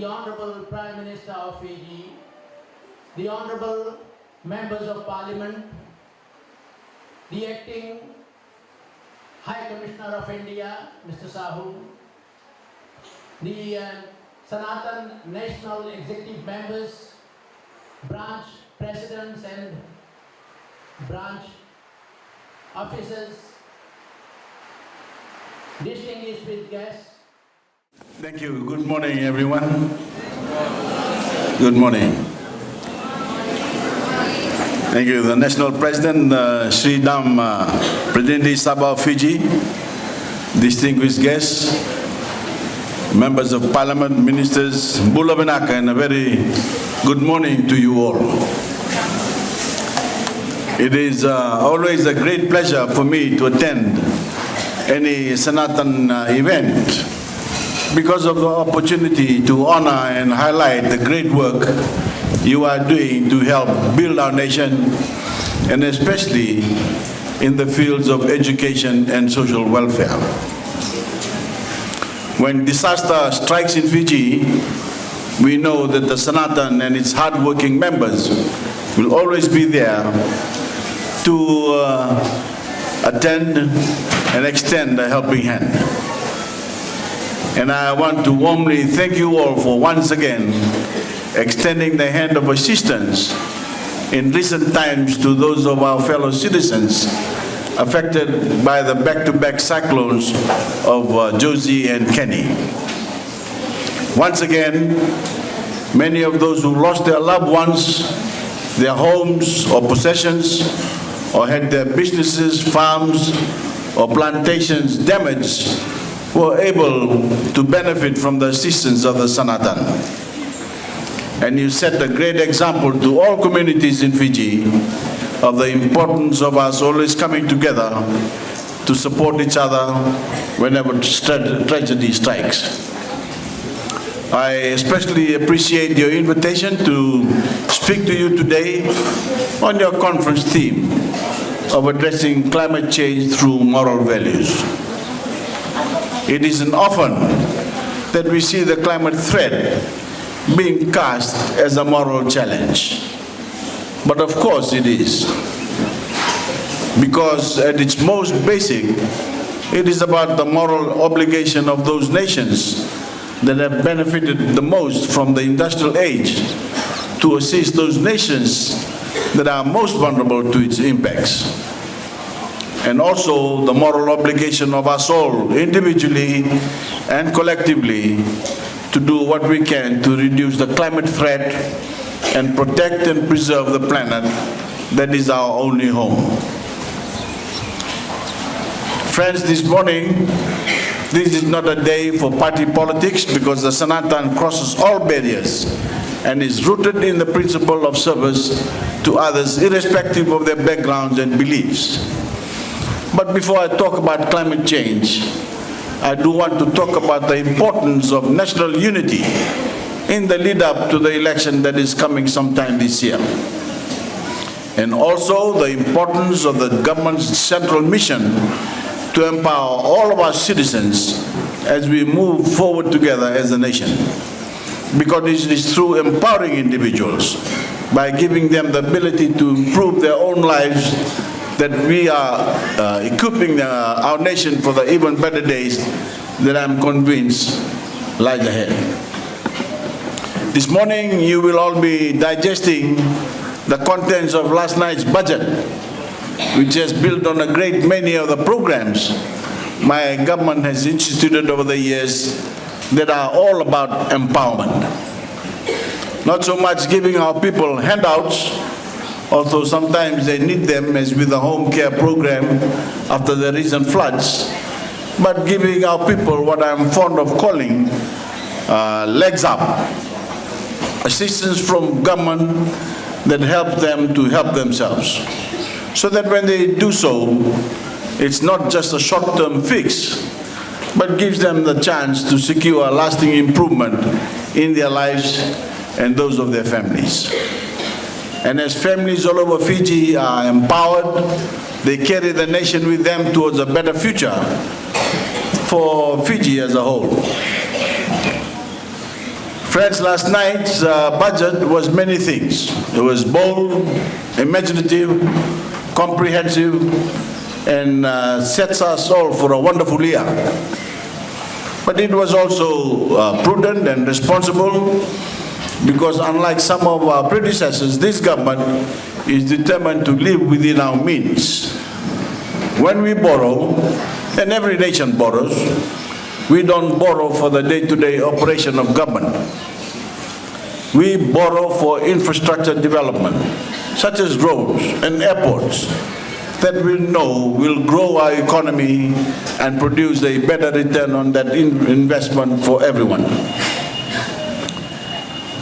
the Honorable Prime Minister of Fiji, the Honorable Members of Parliament, the Acting High Commissioner of India, Mr. Sahu, the Sanatan National Executive Members, branch presidents and branch officers, distinguished guests. Thank you. Good morning, everyone. Good morning. Thank you. The National President, Shree Dharm, Prathinidhi Sabha of Fiji, distinguished guests, members of Parliament, ministers, Bula Benaka, and a very good morning to you all. It is always a great pleasure for me to attend any Sanatan event because of the opportunity to honor and highlight the great work you are doing to help build our nation, and especially in the fields of education and social welfare. When disaster strikes in Fiji, we know that the Sanatan and its hard-working members will always be there to attend and extend a helping hand. And I want to warmly thank you all for once again extending the hand of assistance in recent times to those of our fellow citizens affected by the back-to-back cyclones of Josaia and Kenny. Once again, many of those who lost their loved ones, their homes or possessions, or had their businesses, farms, or plantations damaged, were able to benefit from the assistance of the Sanatan. And you set a great example to all communities in Fiji of the importance of us always coming together to support each other whenever tragedy strikes. I especially appreciate your invitation to speak to you today on your conference theme of addressing climate change through moral values. It isn't often that we see the climate threat being cast as a moral challenge. But of course it is. Because at its most basic, it is about the moral obligation of those nations that have benefited the most from the industrial age to assist those nations that are most vulnerable to its impacts. And also the moral obligation of us all, individually and collectively, to do what we can to reduce the climate threat and protect and preserve the planet that is our only home. Friends, this morning, this is not a day for party politics because the Sanatan crosses all barriers and is rooted in the principle of service to others, irrespective of their backgrounds and beliefs. But before I talk about climate change, I do want to talk about the importance of national unity in the lead up to the election that is coming sometime this year. And also the importance of the government's central mission to empower all of our citizens as we move forward together as a nation. Because it is through empowering individuals, by giving them the ability to improve their own lives, that we are equipping our nation for the even better days that I'm convinced lies ahead. This morning, you will all be digesting the contents of last night's budget, which has built on a great many of the programs my government has instituted over the years that are all about empowerment. Not so much giving our people handouts, although sometimes they need them, as with the home care program after the recent floods, but giving our people what I'm fond of calling legs up, assistance from government that help them to help themselves, so that when they do so, it's not just a short-term fix, but gives them the chance to secure a lasting improvement in their lives and those of their families. And as families all over Fiji are empowered, they carry the nation with them towards a better future for Fiji as a whole. Friends, last night's budget was many things. It was bold, imaginative, comprehensive, and sets us all for a wonderful year. But it was also prudent and responsible, because unlike some of our predecessors, this government is determined to live within our means. When we borrow, and every nation borrows, we don't borrow for the day-to-day operation of government. We borrow for infrastructure development, such as roads and airports, that we know will grow our economy and produce a better return on that investment for everyone.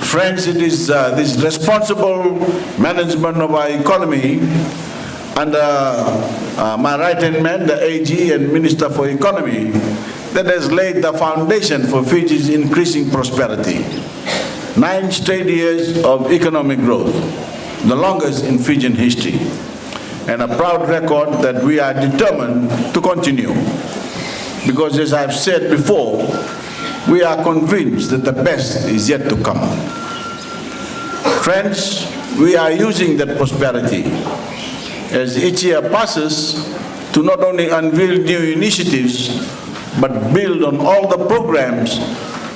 Friends, it is this responsible management of our economy under my right-hand man, the AG and Minister for Economy, that has laid the foundation for Fiji's increasing prosperity. 9 straight years of economic growth, the longest in Fijian history, and a proud record that we are determined to continue. Because as I've said before, we are convinced that the best is yet to come. Friends, we are using that prosperity as each year passes to not only unveil new initiatives, but build on all the programs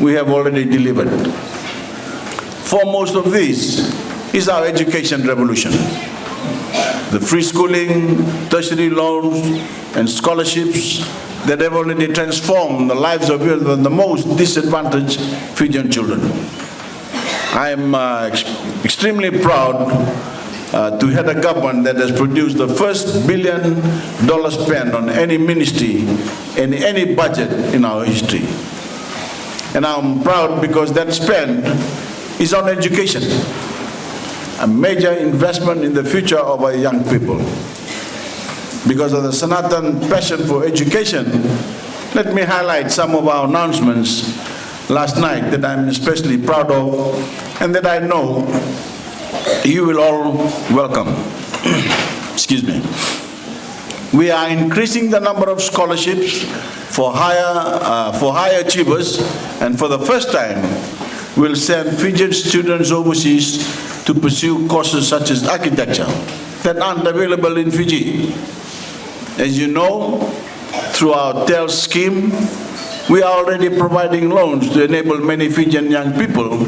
we have already delivered. Foremost of these is our education revolution. The free schooling, tertiary loans, and scholarships that have already transformed the lives of the most disadvantaged Fijian children. I am extremely proud to head a government that has produced the first $1 billion spend on any ministry in any budget in our history. And I'm proud because that spend is on education, a major investment in the future of our young people. Because of the Sanatan passion for education, let me highlight some of our announcements last night that I'm especially proud of and that I know you will all welcome. Excuse me. We are increasing the number of scholarships for higher achievers, and for the first time, we'll send Fijian students overseas to pursue courses such as architecture that aren't available in Fiji. As you know, through our TELS scheme, we are already providing loans to enable many Fijian young people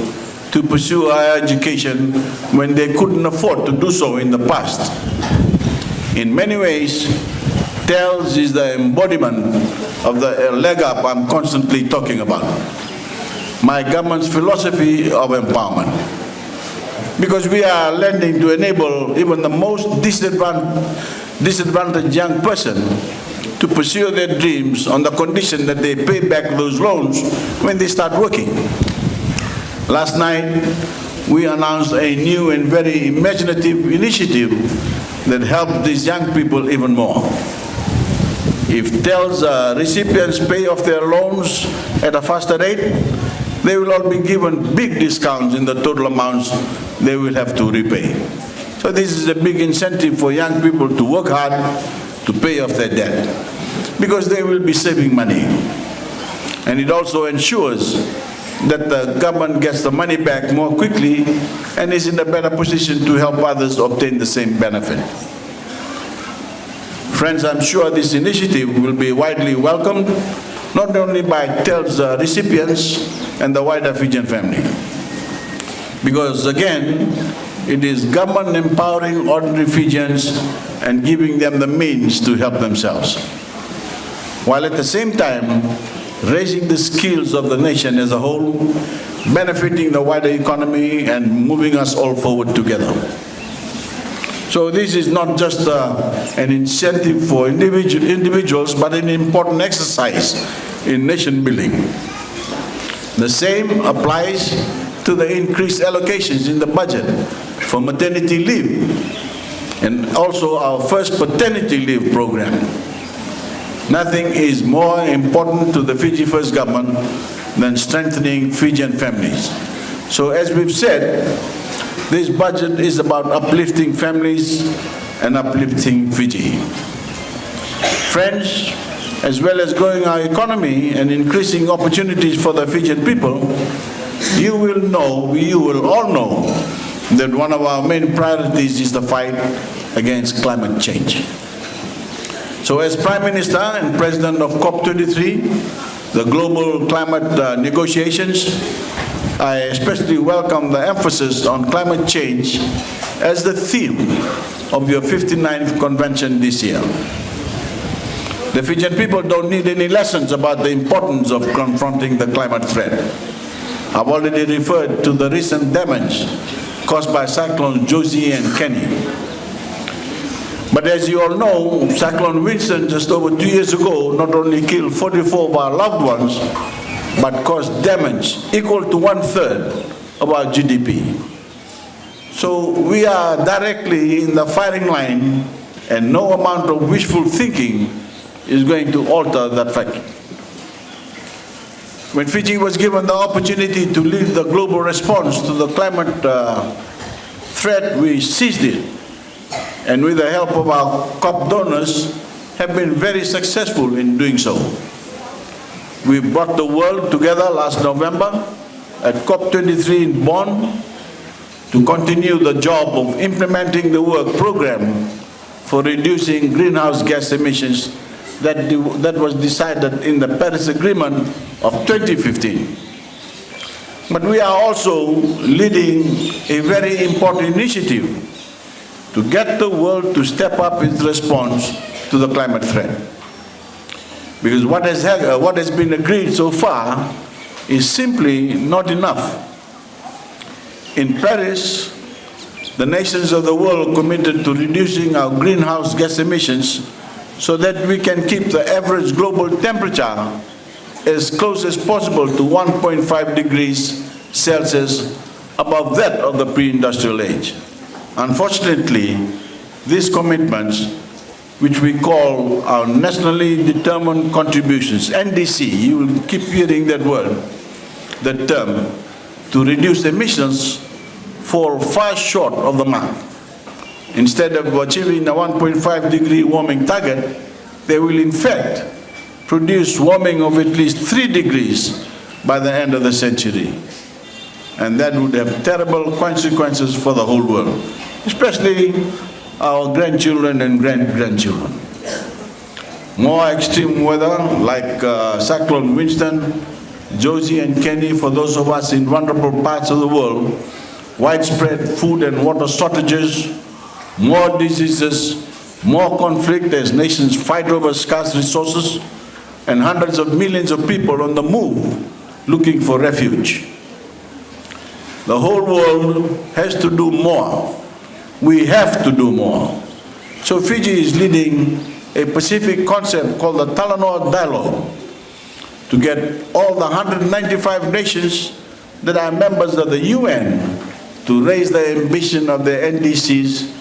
to pursue higher education when they couldn't afford to do so in the past. In many ways, TELS is the embodiment of the leg up I'm constantly talking about. My government's philosophy of empowerment. Because we are lending to enable even the most disadvantaged young person to pursue their dreams on the condition that they pay back those loans when they start working. Last night, we announced a new and very imaginative initiative that helped these young people even more. If TELS recipients pay off their loans at a faster rate, they will all be given big discounts in the total amounts they will have to repay. So this is a big incentive for young people to work hard to pay off their debt, because they will be saving money. And it also ensures that the government gets the money back more quickly and is in a better position to help others obtain the same benefit. Friends, I'm sure this initiative will be widely welcomed, not only by TELS recipients and the wider Fijian family. Because again, it is government empowering ordinary Fijians and giving them the means to help themselves, while at the same time raising the skills of the nation as a whole, benefiting the wider economy and moving us all forward together. So this is not just an incentive for individuals, but an important exercise in nation building. The same applies to the increased allocations in the budget for maternity leave and also our first paternity leave program. Nothing is more important to the Fiji First government than strengthening Fijian families. So as we've said, this budget is about uplifting families and uplifting Fiji. Friends, as well as growing our economy and increasing opportunities for the Fijian people, you will all know that one of our main priorities is the fight against climate change. So as Prime Minister and President of COP23, the global climate negotiations, I especially welcome the emphasis on climate change as the theme of your 59th convention this year. The Fijian people don't need any lessons about the importance of confronting the climate threat. I've already referred to the recent damage caused by cyclones Josaia and Kenny. But as you all know, Cyclone Winston just over 2 years ago not only killed 44 of our loved ones, but caused damage equal to 1/3 of our GDP. So we are directly in the firing line, and no amount of wishful thinking is going to alter that fact. When Fiji was given the opportunity to lead the global response to the climate threat, we seized it. And with the help of our COP donors, have been very successful in doing so. We brought the world together last November at COP23 in Bonn to continue the job of implementing the work program for reducing greenhouse gas emissions that was decided in the Paris Agreement of 2015. But we are also leading a very important initiative to get the world to step up its response to the climate threat. Because what has been agreed so far is simply not enough. In Paris, the nations of the world committed to reducing our greenhouse gas emissions so that we can keep the average global temperature as close as possible to 1.5 degrees Celsius above that of the pre-industrial age. Unfortunately, these commitments, which we call our nationally determined contributions, NDC, you will keep hearing that word, that term, to reduce emissions fall far short of the mark. Instead of achieving a 1.5 degree warming target, they will in fact produce warming of at least 3 degrees by the end of the century. And that would have terrible consequences for the whole world, especially our grandchildren and great-grandchildren. More extreme weather like Cyclone Winston, Josie and Kenny for those of us in vulnerable parts of the world, widespread food and water shortages, more diseases, more conflict as nations fight over scarce resources, and hundreds of millions of people on the move looking for refuge. The whole world has to do more. We have to do more. So Fiji is leading a Pacific concept called the Talanoa Dialogue to get all the 195 nations that are members of the UN to raise the ambition of the NDCs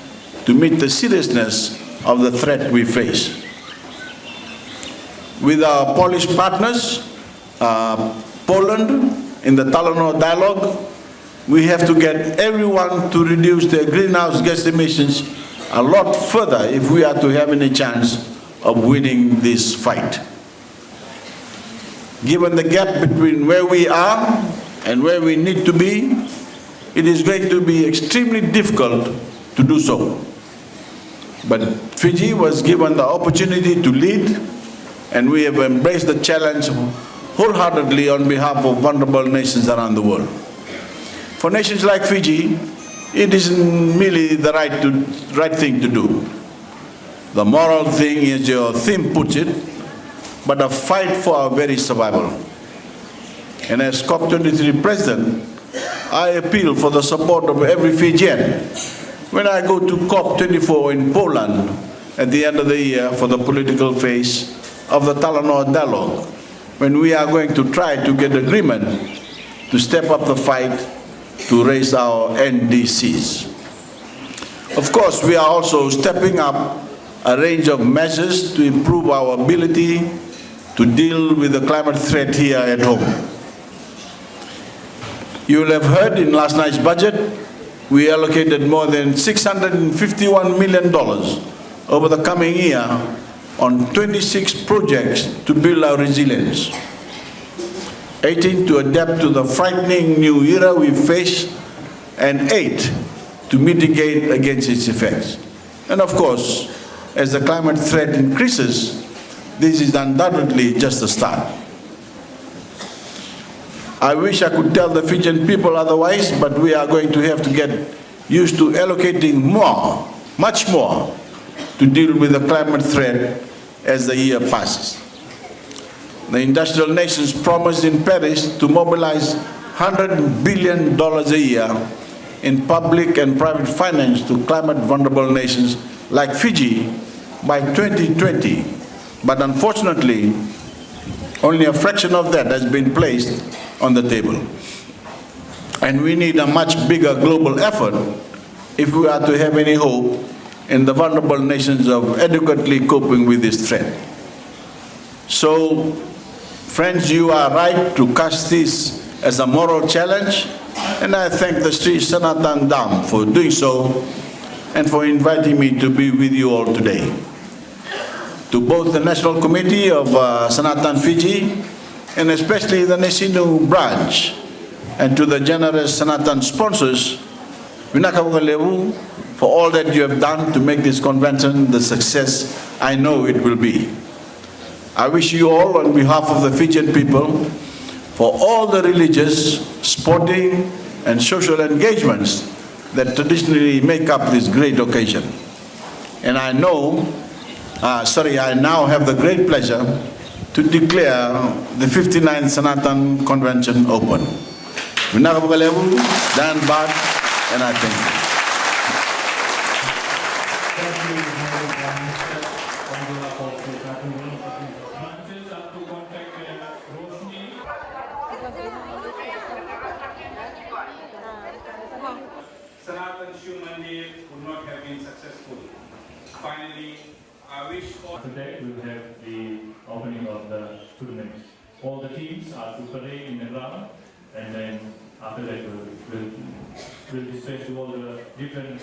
to meet the seriousness of the threat we face. With our Polish partners, Poland, in the Talanoa Dialogue, we have to get everyone to reduce their greenhouse gas emissions a lot further if we are to have any chance of winning this fight. Given the gap between where we are and where we need to be, it is going to be extremely difficult to do so. But Fiji was given the opportunity to lead, and we have embraced the challenge wholeheartedly on behalf of vulnerable nations around the world. For nations like Fiji, it isn't merely the right thing to do. The moral thing, as your theme puts it, but a fight for our very survival. And as COP23 President, I appeal for the support of every Fijian when I go to COP24 in Poland at the end of the year for the political phase of the Talanoa Dialogue, when we are going to try to get agreement to step up the fight to raise our NDCs. Of course, we are also stepping up a range of measures to improve our ability to deal with the climate threat here at home. You will have heard in last night's budget, we allocated more than $651 million over the coming year on 26 projects to build our resilience. 18, to adapt to the frightening new era we face, and 8, to mitigate against its effects. And of course, as the climate threat increases, this is undoubtedly just the start. I wish I could tell the Fijian people otherwise, but we are going to have to get used to allocating more, much more, to deal with the climate threat as the year passes. The industrial nations promised in Paris to mobilize $100 billion a year in public and private finance to climate-vulnerable nations like Fiji by 2020. But unfortunately, only a fraction of that has been placed on the table. And we need a much bigger global effort if we are to have any hope in the vulnerable nations of adequately coping with this threat. So, friends, you are right to cast this as a moral challenge, and I thank the Shree Sanatan Dharm for doing so and for inviting me to be with you all today. To both the National Committee of Sanatan Fiji and especially the Nasinu branch, and to the generous Sanatan sponsors, Vinakavukalevu, for all that you have done to make this convention the success I know it will be. I wish you all, on behalf of the Fijian people, for all the religious, sporting, and social engagements that traditionally make up this great occasion. And I know, I now have the great pleasure to declare the 59th Sanatan Convention open. Vinakavukalevu, Dan Bad, and I thank you. Sanatan Mandir would not have been successful. Finally, I wish for today we will have the opening of the tournament. All the teams are to parade in the ground, and then after that we'll display to all the different